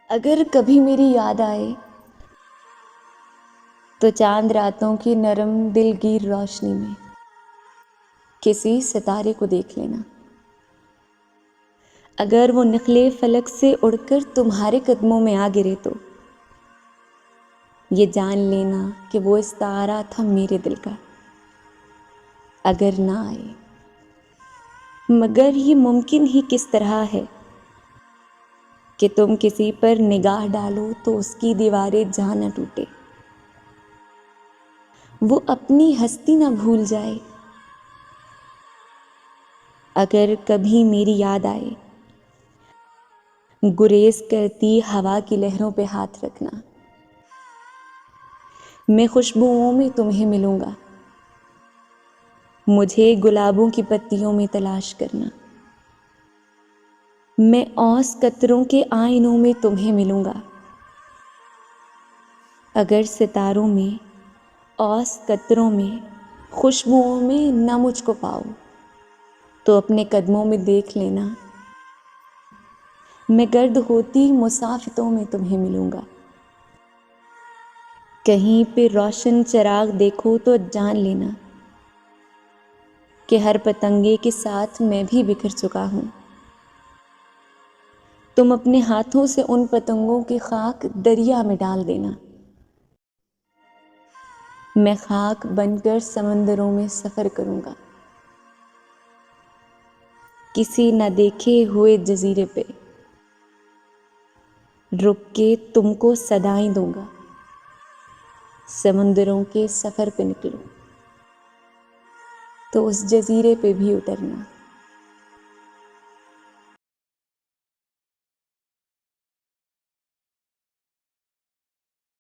اگر کبھی میری یاد آئے تو چاند راتوں کی نرم دلگیر روشنی میں کسی ستارے کو دیکھ لینا. اگر وہ نکلے فلک سے اڑ کر تمہارے قدموں میں آ گرے تو یہ جان لینا کہ وہ استعارہ تھا میرے دل کا. اگر نہ آئے مگر یہ ممکن ہی کس طرح ہے کہ تم کسی پر نگاہ ڈالو تو اس کی دیواریں جہاں نہ ٹوٹے، وہ اپنی ہستی نہ بھول جائے. اگر کبھی میری یاد آئے گریز کرتی ہوا کی لہروں پہ ہاتھ رکھنا. میں خوشبوؤں میں تمہیں ملوں گا، مجھے گلابوں کی پتیوں میں تلاش کرنا. میں اوس قطروں کے آئینوں میں تمہیں ملوں گا. اگر ستاروں میں، اوس قطروں میں، خوشبوؤں میں نہ مجھ کو پاؤ تو اپنے قدموں میں دیکھ لینا، میں گرد ہوتی مسافتوں میں تمہیں ملوں گا. کہیں پہ روشن چراغ دیکھو تو جان لینا کہ ہر پتنگے کے ساتھ میں بھی بکھر چکا ہوں. تم اپنے ہاتھوں سے ان پتنگوں کی خاک دریا میں ڈال دینا، میں خاک بن کر سمندروں میں سفر کروں گا. کسی نہ دیکھے ہوئے جزیرے پہ رک کے تم کو صدائیں دوں گا. سمندروں کے سفر پہ نکلو تو اس جزیرے پہ بھی اترنا.